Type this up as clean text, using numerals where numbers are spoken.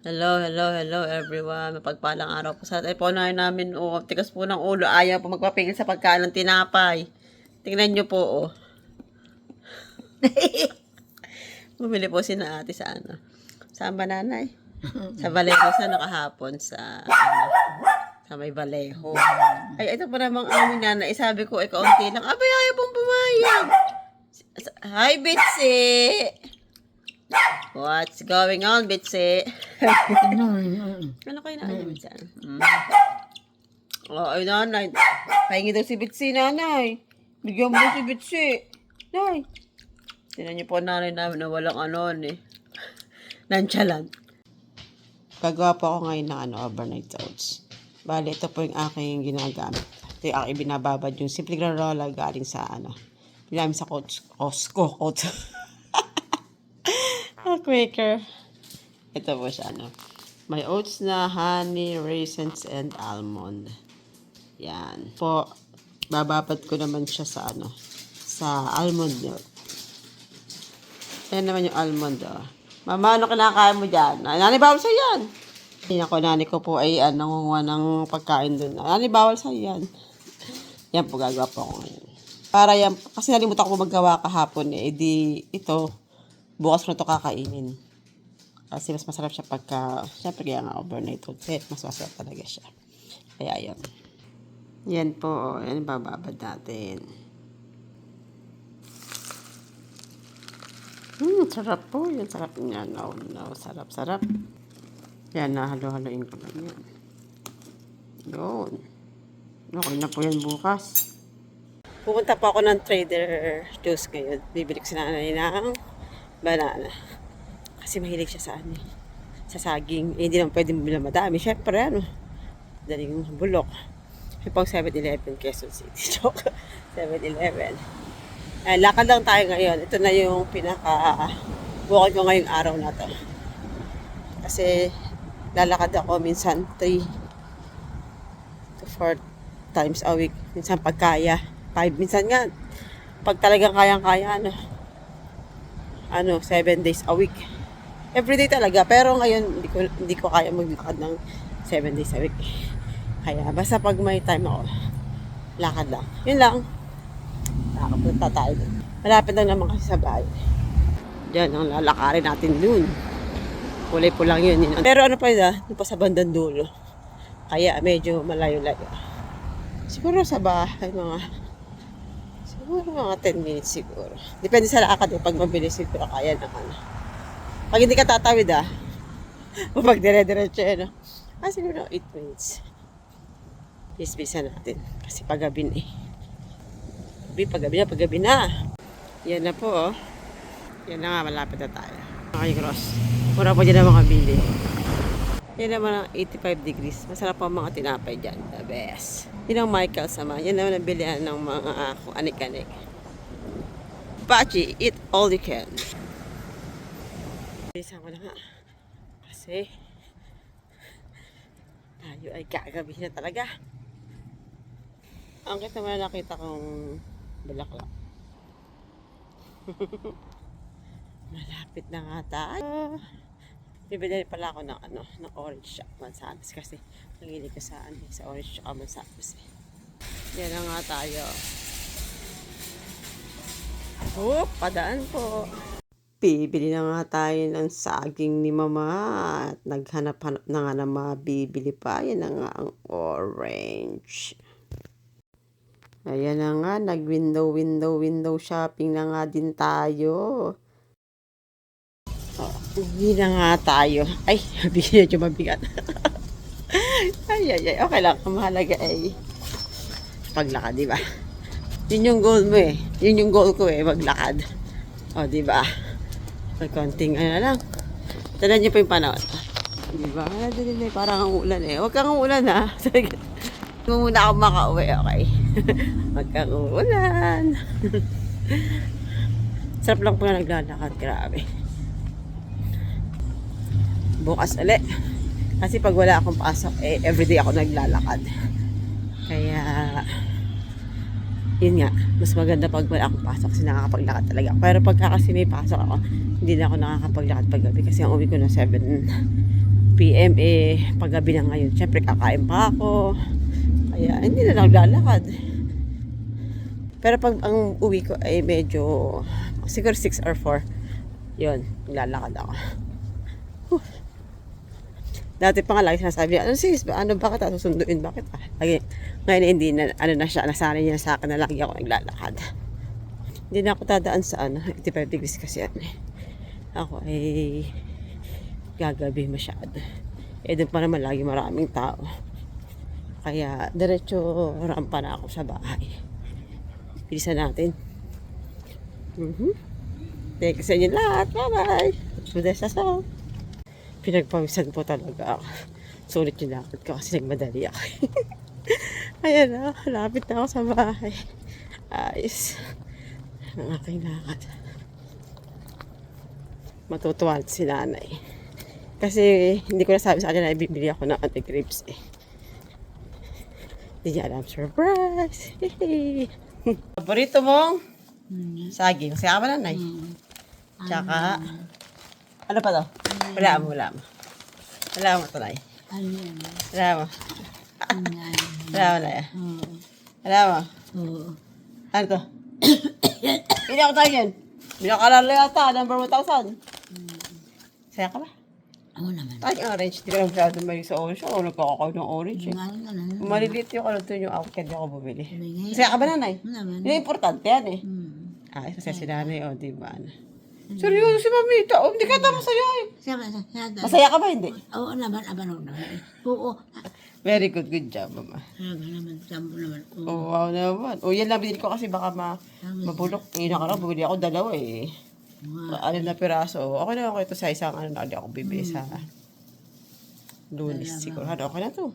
Hello everyone. Mapagpalang araw po sa atin. Paunahin namin, tigas po ng ulo. Ayaw po magpapigil sa pagkain ng tinapay. Tingnan nyo po, Bumili po si na ate sa ano. Saan ba nanay? Sa Vallejo sa nakahapon sa may Vallejo. Ay, ito po namang aming nanay. Sabi ko, kaunti lang. Abay, ayaw pong pumayag. Hi, Bitsy! What's going on, Bitsy? Ano kayo na ano, Bitsy? Oh, ay, nanay. Pahingi daw si Bitsy, nanay. Bigyan mo si Bitsy. Nay. Tinan niyo po nanay namin na walang nonchalant. Gagawa po ako ngayon ng overnight oats. Bali, ito po yung aking ginagamit. Ito yung aking binababad yung simple granola galing sa Pinamit sa Costco. Quaker. Ito po siya, May oats na honey, raisins, and almond. Yan. Po, bababad ko naman siya sa sa almond milk. Yan naman yung almond, Mama, ano kinakain mo dyan? Nani, bawal sa yan. Nani ko po ay nangunguha ng pagkain dun. Nani, bawal sa yan. Yan po, gagawa po ako ngayon. Para yan, kasi nalimutan ko magawa kahapon ito, bukas na ito kakainin. Kasi mas masarap siya pagka, syempre kaya nga overnight oats. Mas masarap talaga siya. Kaya yan. Yan po, yan bababad natin. Sarap po. Yan, sarap niya. No, sarap. Yan, nahalo-haloin ko lang yan. Yun. Okay na po yan bukas. Pupunta pa ako ng Trader Joe's ngayon. Bibili ko si nanay ng banana. Kasi mahilig siya sa saging. Hindi naman pwede mabila madami. Siyempre, daling bulok. May pang 7-Eleven, Quezon City. Joke. 7-Eleven. Ay, lakad lang tayo ngayon. Ito na yung bukod ko ngayong araw na to. Kasi lalakad ako minsan 3 to 4 times a week. Minsan pagkaya. 5. Minsan nga, pag talagang kayang-kaya, 7 days a week. Everyday talaga. Pero ngayon, hindi ko kaya maglakad ng 7 days a week. Kaya, basta pag may time ako, lakad lang. Yun lang. Nakapunta tayo dun. Malapit lang naman kasi sa bahay. Diyan, ang lalakarin natin dun. Kulay po lang yun. Pero pa yun, pa sa bandang dulo. Kaya, medyo malayo-layo. Siguro sa bahay, siguro mga 10 minutes siguro. Depende sa lakad pag mabilis siguro kaya na Pag hindi ka tatawid pag dire-diretso siguro 8 minutes. Bisa natin. Kasi paggabi na paggabi na. Yan na po Yan na nga, malapit na tayo. Okay, cross. Mura po dyan ang mga bili. Yan naman ang 85 degrees. Masarap po ang mga tinapay dyan. The best. Yun ang Michael sama. Yan naman ang bilihan ng mga anik-anik. Pachi, eat all you can. Bilisan ko na nga. Kasi tayo ay kagabi na talaga. Ang kita naman nakita kong bulaklak. Malapit na nga tayo. Bibili pala ako ng orange at mansanas kasi nanginig ko sa orange at mansanas. Yan na nga tayo. Padaan po. Bibili na nga tayo ng saging ni Mama at naghanap-hanap na nga na mabibili pa. Yan na nga ang orange. Ayan na nga, nag-window shopping na nga din tayo. Uwi na nga tayo. Ay, medyo mabigat. ay, okay lang. Mahalaga paglakad, di ba? Yun yung goal mo Yun yung goal ko maglakad. Di ba? May konting lang. Tignan niyo pa yung panahon. Di ba? Parang ang ulan Huwag kang ulan muna ako makauwi, okay? Huwag kang ulan. Sarap lang po na naglalakad. Grabe. Bukas ulit. Kasi pag wala akong pasok, everyday ako naglalakad. Kaya, yun nga, mas maganda pag wala akong pasok kasi nakakapaglakad talaga. Pero pagka kasi may pasok ako, hindi na ako nakakapaglakad paggabi kasi ang uwi ko na 7 PM paggabi na ngayon. Siyempre kakain pa ako. Kaya hindi na lang lalakad. Pero pag ang uwi ko ay medyo siguro 6 or 4. Yun, lalakad ako. Dati pa nga lagi sinasabi, ano sis, bakit ako susunduin, bakit lagi, ngayon hindi na, siya, nasanay niya sa akin na lagi ako naglalakad. Hindi na ako dadaan sa 85 degrees kasi ako ay gagabi masyado. Doon pa naman lagi maraming tao. Kaya diretso rampa na ako sa bahay. Bilisan natin. Thank you sa inyo lahat. Bye-bye. Sudes sa so. Pinagpawisan po talaga ako. Sulit yung lakad ko kasi nagmadali ako. Ayan na, lapit na ako sa bahay. Ayos. Ang aking lakad. Matutuwa si nanay. Kasi hindi ko nasabi sa kanya na ibibili ako ng anti-grapes Hindi niya alam. Surprise! Paborito mong saging. Masaya ka ba nanay? Tsaka, ano pa to? Wala mo. Wala mo ito, nay. Wala mo. Wala mo, nay. Wala mo. Ano to? Hindi ako tayo yun. Binakalala yata, number 1,000. Saya ka ba? Oo naman. Ay, orange. Hindi ka lang masyado may sa orange. Oo, nagkakakaw ng orange Maliliit yung yung outfit niya ako bumili. Saya ka ba, nanay? Naman. Yung importante yan Ay, kasi si nanay, diba? Seryoso si mamita. Hindi ka ata masaya Masaya ka ba, hindi? Oo naman, abanog naman. Oo. Very good job, mama. Naman, sambo naman. Oh, wow naman. Yan lang binili ko kasi baka mabulok. Ngayon ka lang, bumili ako 2 Ano na piraso. Okay na ako ito sa isang na ako bibili sa Lunes siguro. Okay na to.